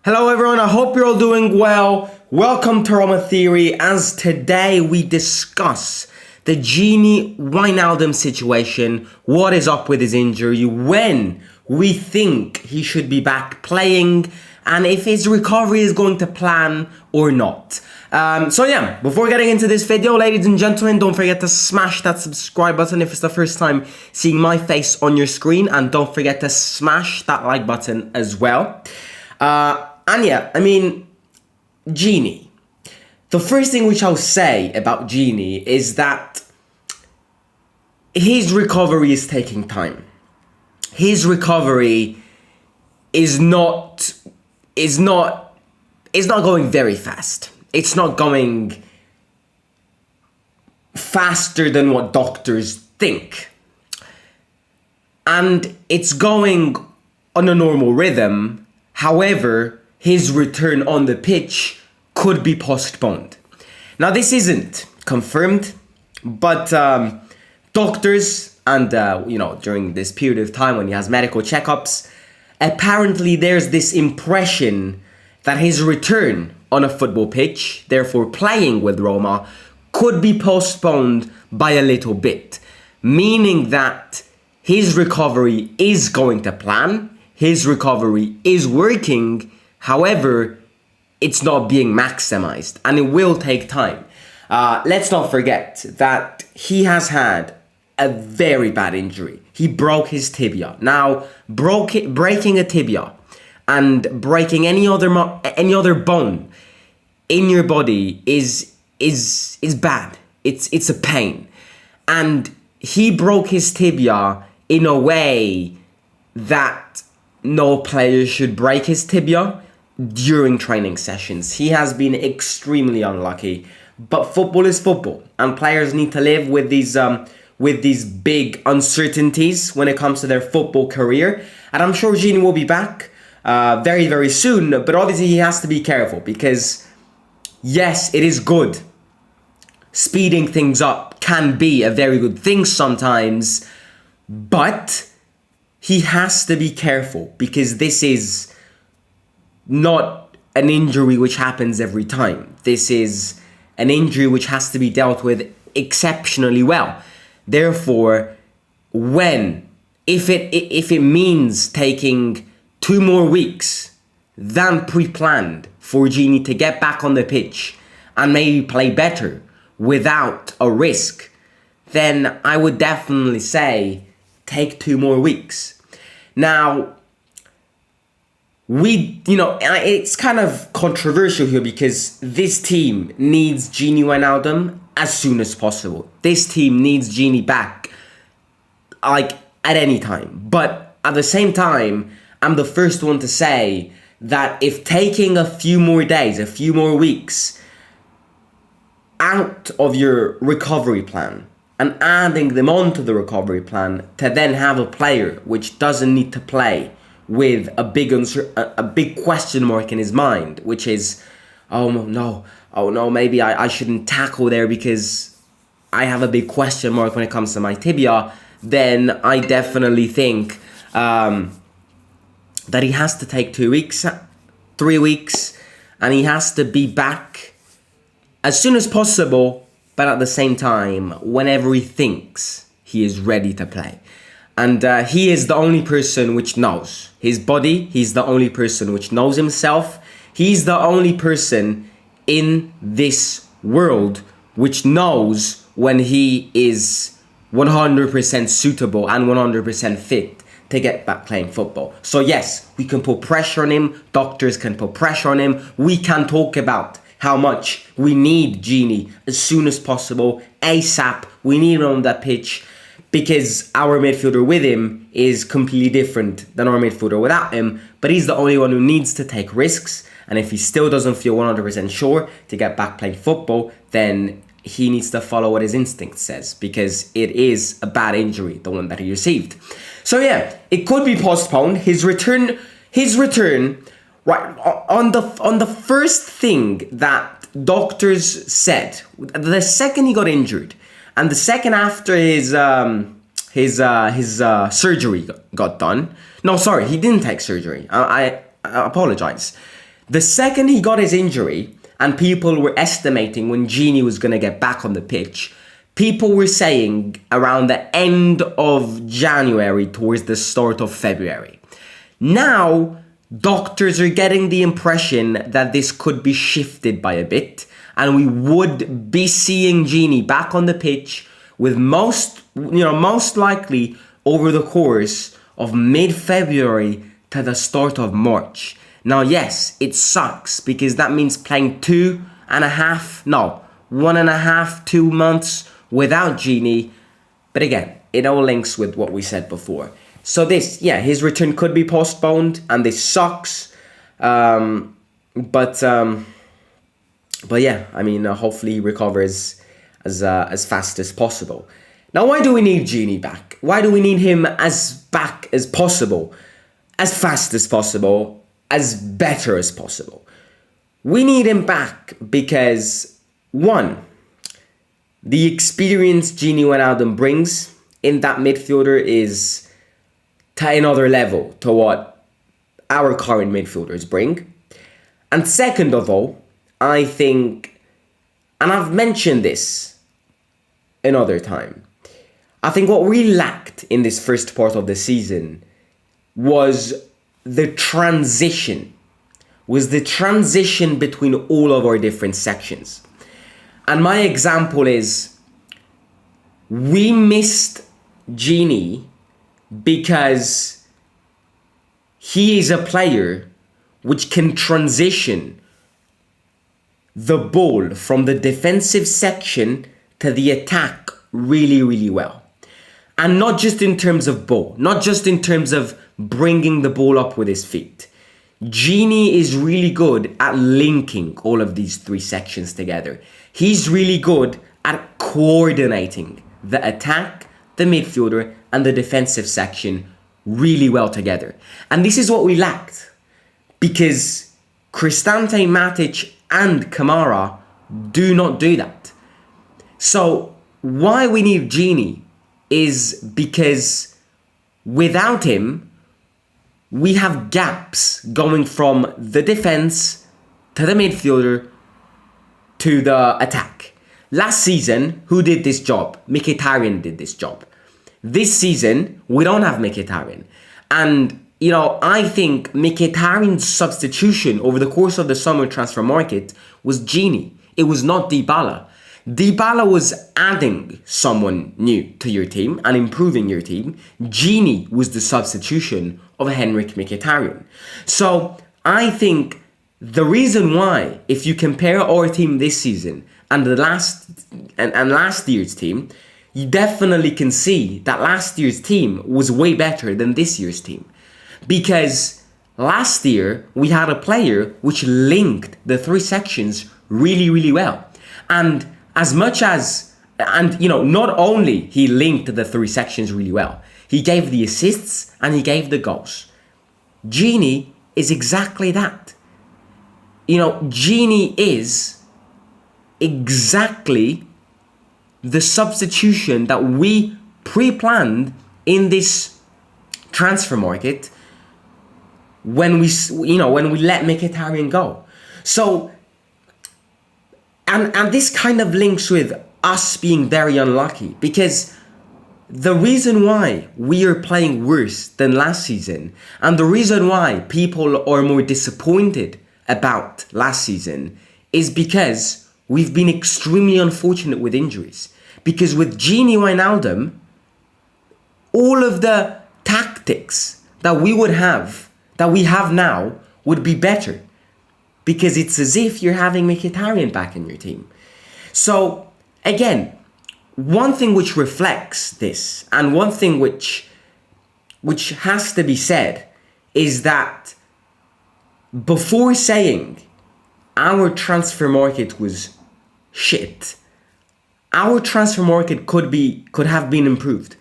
Hello everyone, I hope you're all doing well. Welcome to Roma Theory, as today we discuss the Genie Wijnaldum situation, what is up with his injury, when we think he should be back playing, and if his recovery is going to plan or not. Before getting into this video, ladies and gentlemen, don't forget to smash that subscribe button if it's the first time seeing my face on your screen, and don't forget to smash that like button as well. Genie. The first thing which I'll say about Genie is that his recovery is taking time. His recovery is not going very fast. It's not going faster than what doctors think. And it's going on a normal rhythm. However, his return on the pitch could be postponed. Now, this isn't confirmed, but doctors and, during this period of time when he has medical checkups, apparently there's this impression that his return on a football pitch, therefore playing with Roma, could be postponed by a little bit, meaning that his recovery is going to plan, his recovery is working. However, it's not being maximized, and it will take time. Let's not forget that he has had a very bad injury. He broke his tibia. Now, breaking a tibia and breaking any other bone in your body is bad. It's a pain, and he broke his tibia in a way that no player should break his tibia during training sessions. He has been extremely unlucky, but football is football, and players need to live with these big uncertainties when it comes to their football career. And I'm sure Genie will be back very, very soon, but obviously he has to be careful because, yes, it is good. Speeding things up can be a very good thing sometimes, but he has to be careful because this is not an injury which happens every time. This is an injury which has to be dealt with exceptionally well. Therefore, if it means taking 2 more weeks than pre-planned for Genie to get back on the pitch and maybe play better without a risk, then I would definitely say take 2 more weeks. Now, it's kind of controversial here because this team needs Genie Wijnaldum as soon as possible. This team needs Genie back, at any time. But at the same time, I'm the first one to say that if taking a few more days, a few more weeks out of your recovery plan and adding them onto the recovery plan to then have a player which doesn't need to play with a big question mark in his mind, which is, oh no, maybe I shouldn't tackle there because I have a big question mark when it comes to my tibia, then I definitely think that he has to take 2 weeks, 3 weeks, and he has to be back as soon as possible, but at the same time, whenever he thinks he is ready to play. And he is the only person which knows his body. He's the only person which knows himself. He's the only person in this world which knows when he is 100% suitable and 100% fit to get back playing football. So yes, we can put pressure on him. Doctors can put pressure on him. We can talk about how much we need Genie as soon as possible, ASAP. We need him on that pitch, because our midfielder with him is completely different than our midfielder without him, but he's the only one who needs to take risks, and if he still doesn't feel 100% sure to get back playing football, then he needs to follow what his instinct says, because it is a bad injury, the one that he received. So yeah, it could be postponed. His return, right, on the first thing that doctors said, the second he got injured, and the second after his surgery got done. No, sorry, he didn't take surgery. I apologize. The second he got his injury, and people were estimating when Genie was going to get back on the pitch, people were saying around the end of January towards the start of February. Now, doctors are getting the impression that this could be shifted by a bit, and we would be seeing Genie back on the pitch with most likely over the course of mid-February to the start of March. Now, yes, it sucks because that means playing 1.5, 2 months without Genie. But again, it all links with what we said before. So his return could be postponed, and this sucks. But yeah, I mean, hopefully he recovers as fast as possible. Now, why do we need Genie back? Why do we need him as back as possible, as fast as possible, as better as possible? We need him back because, one, the experience Genie Wijnaldum brings in that midfielder is to another level to what our current midfielders bring. And second of all, I think, and I've mentioned this another time, I think what we lacked in this first part of the season was the transition between all of our different sections. And my example is, we missed Genie because he is a player which can transition the ball from the defensive section to the attack really, really well. And not just in terms of ball, not just in terms of bringing the ball up with his feet. Genie is really good at linking all of these three sections together. He's really good at coordinating the attack, the midfielder, and the defensive section really well together. And this is what we lacked, because Cristante, Matic, and Kamara do not do that. So why we need Genie is because without him, we have gaps going from the defense to the midfielder to the attack. Last season, who did this job? Mkhitaryan did this job. This season, we don't have Mkhitaryan. And, I think Mkhitaryan's substitution over the course of the summer transfer market was Genie. It was not Dybala. Dybala was adding someone new to your team and improving your team. Genie was the substitution of Henrik Mkhitaryan. So I think the reason why, if you compare our team this season and last year's team, you definitely can see that last year's team was way better than this year's team. Because last year we had a player which linked the three sections really, really well. And not only he linked the three sections really well, he gave the assists and he gave the goals. Genie is exactly that. Genie is exactly the substitution that we pre-planned in this transfer market when we let Mkhitaryan go. So, and this kind of links with us being very unlucky, because the reason why we are playing worse than last season, and the reason why people are more disappointed about last season, is because we've been extremely unfortunate with injuries. Because with Genie Wijnaldum, all of the tactics that we have now, would be better. Because it's as if you're having Mkhitaryan back in your team. So, again, one thing which reflects this, and one thing which has to be said, is that before saying our transfer market was shit, our transfer market could have been improved.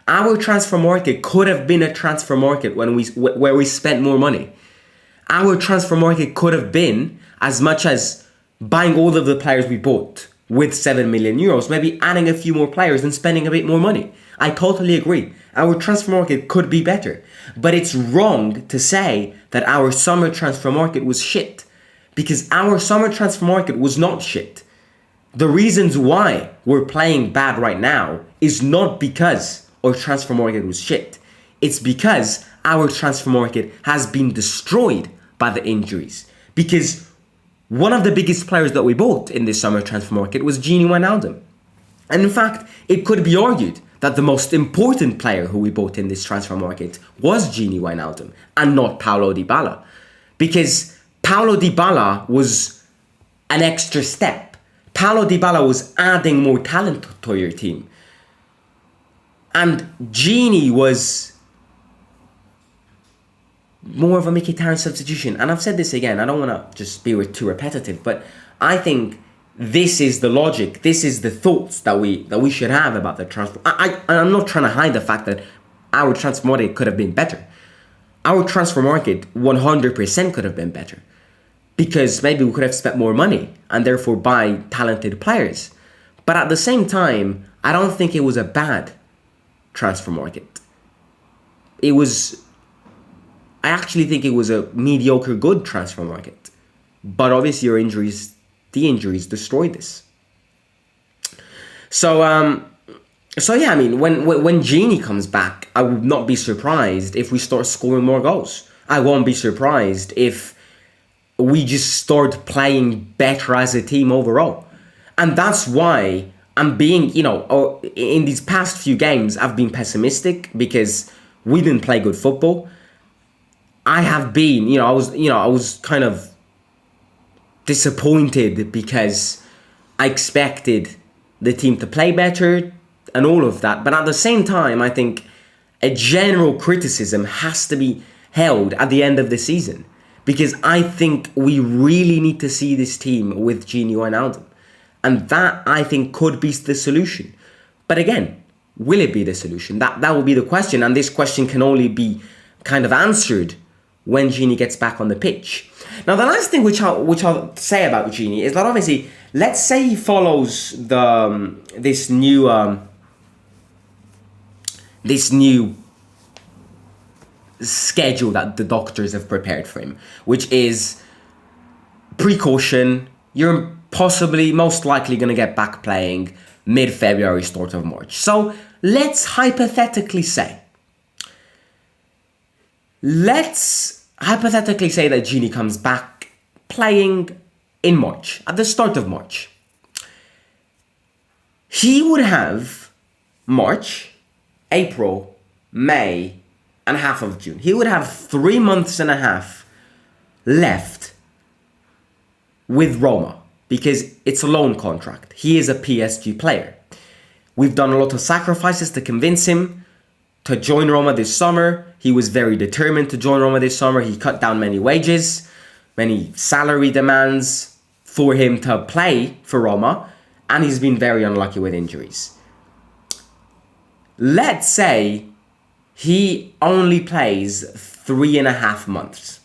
Our transfer market could have been a transfer market where we spent more money. Our transfer market could have been as much as buying all of the players we bought with 7 million euros, maybe adding a few more players and spending a bit more money. I totally agree. Our transfer market could be better. But it's wrong to say that our summer transfer market was shit. because our summer transfer market was not shit. The reasons why we're playing bad right now is not because our transfer market was shit. It's because our transfer market has been destroyed by the injuries. Because one of the biggest players that we bought in this summer transfer market was Genie Wijnaldum. And in fact, it could be argued that the most important player who we bought in this transfer market was Genie Wijnaldum and not Paulo Dybala. Because Paulo Dybala was an extra step. Paulo Dybala was adding more talent to your team. And Genie was more of a Mkhitaryan substitution. And I've said this again, I don't want to just be too repetitive, but I think this is the logic, this is the thoughts that we should have about the transfer. I'm not trying to hide the fact that our transfer market could have been better. Our transfer market 100% could have been better. Because maybe we could have spent more money and therefore buy talented players. But at the same time, I don't think it was a bad transfer market. I actually think it was a mediocre good transfer market. But obviously the injuries destroyed this. So yeah, I mean, when Genie comes back, I would not be surprised if we start scoring more goals. I won't be surprised if we just start playing better as a team overall. And that's why I'm being, in these past few games, I've been pessimistic because we didn't play good football. I have been, I was kind of disappointed because I expected the team to play better and all of that. But at the same time, I think a general criticism has to be held at the end of the season. Because I think we really need to see this team with Genie Wijnaldum. And that, I think, could be the solution. But again, will it be the solution? That will be the question. And this question can only be kind of answered when Genie gets back on the pitch. Now, the last thing which I'll say about Genie is that obviously, let's say he follows this new schedule that the doctors have prepared for him, which is precaution. You're most likely going to get back playing mid-February, start of March. So let's hypothetically say that Genie comes back playing in March, at the start of March. He would have March, April, May, and half of June. He would have 3 months and a half left with Roma because it's a loan contract. He is a PSG player. We've done a lot of sacrifices to convince him to join Roma this summer. He was very determined to join Roma this summer. He cut down many wages, many salary demands for him to play for Roma, and he's been very unlucky with injuries. Let's say he only plays 3.5 months.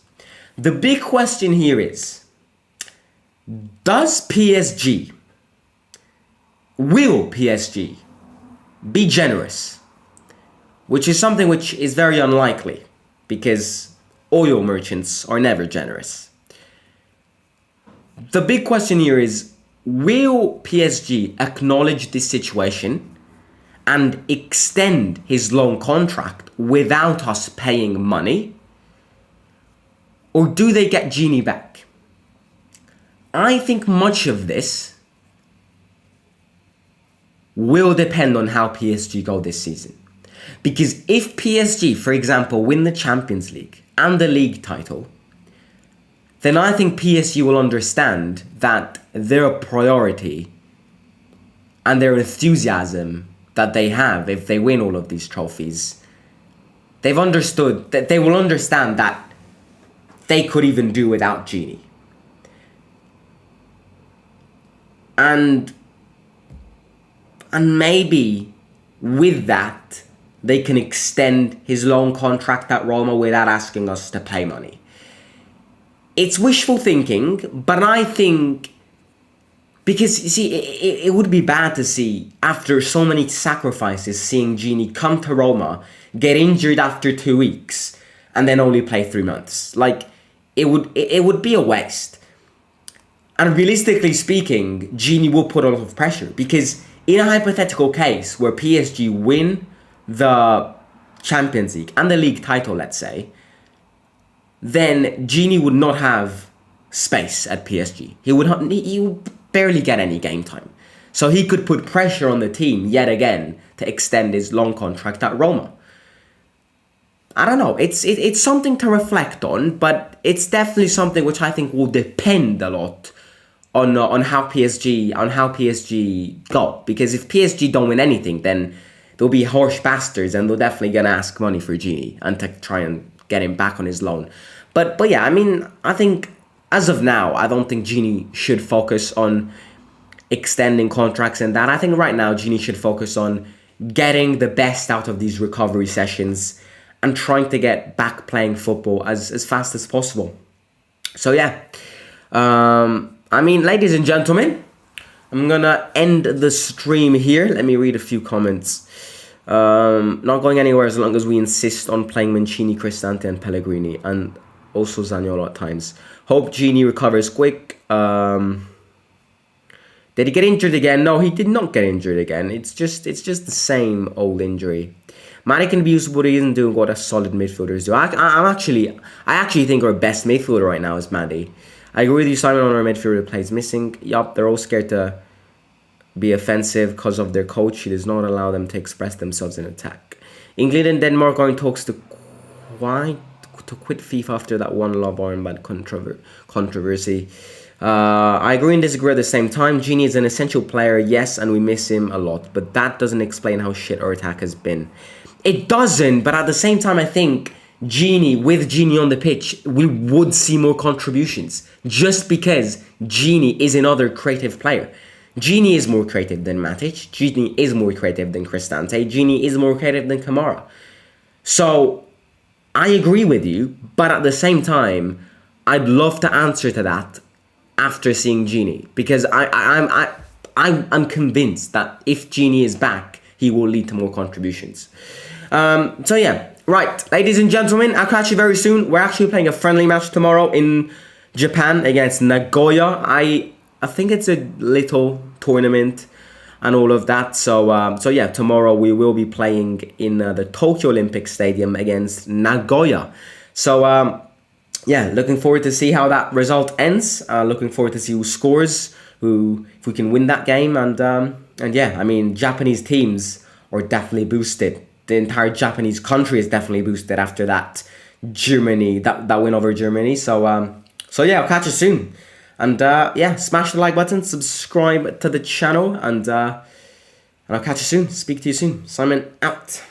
The big question here is, will PSG be generous? Which is something which is very unlikely because oil merchants are never generous. The big question here is, will PSG acknowledge this situation and extend his loan contract without us paying money? Or do they get Genie back? I think much of this will depend on how PSG go this season. Because if PSG, for example, win the Champions League and the league title, then I think PSG will understand that their priority and their enthusiasm that they have if they win all of these trophies, they will understand that they could even do without Genie. And maybe with that, they can extend his loan contract at Roma without asking us to pay money. It's wishful thinking, but I think, because you see, it would be bad to see, after so many sacrifices, seeing Genie come to Roma, get injured after 2 weeks, and then only play 3 months. Like, it would be a waste. And realistically speaking, Genie will put a lot of pressure because in a hypothetical case where PSG win the Champions League and the league title, let's say, then Genie would not have space at PSG. He would barely get any game time. So he could put pressure on the team yet again to extend his long contract at Roma. I don't know. It's something to reflect on, but it's definitely something which I think will depend a lot on how PSG go. Because if PSG don't win anything, then they'll be harsh bastards and they're definitely gonna ask money for Genie and to try and get him back on his loan. But yeah, I mean, I think as of now, I don't think Genie should focus on extending contracts and that. I think right now Genie should focus on getting the best out of these recovery sessions and trying to get back playing football as fast as possible. So yeah, I mean, ladies and gentlemen, I'm gonna end the stream here. Let me read a few comments. Not going anywhere as long as we insist on playing Mancini, Cristante and Pellegrini, and also Zaniolo at times. Hope Genie recovers quick. Did he get injured again? No, he did not get injured again. It's just the same old injury. Maddie can be useful, but he isn't doing what a solid midfielders do. I actually think our best midfielder right now is Maddie. I agree with you, Simon, on our midfielder plays missing. Yup, they're all scared to be offensive because of their coach. He does not allow them to express themselves in attack. England and Denmark are in talks to quit FIFA after that one love armband controversy. I agree and disagree at the same time. Genie is an essential player, yes, and we miss him a lot. But that doesn't explain how shit our attack has been. It doesn't, but at the same time, I think with Genie on the pitch, we would see more contributions. Just because Genie is another creative player. Genie is more creative than Matic. Genie is more creative than Cristante. Genie is more creative than Kamara. So, I agree with you, but at the same time, I'd love to answer to that after seeing Genie, because I'm convinced that if Genie is back, he will lead to more contributions. So yeah, right, ladies and gentlemen, I'll catch you very soon. We're actually playing a friendly match tomorrow in Japan against Nagoya. I think it's a little tournament and all of that. So yeah, tomorrow we will be playing in the Tokyo Olympic Stadium against Nagoya. So yeah, looking forward to see how that result ends. Looking forward to see who scores, if we can win that game. And yeah, I mean, Japanese teams are definitely boosted. The entire Japanese country is definitely boosted after that that win over Germany. So yeah, I'll catch you soon. And yeah, smash the like button, subscribe to the channel, and I'll catch you soon. Speak to you soon. Simon out.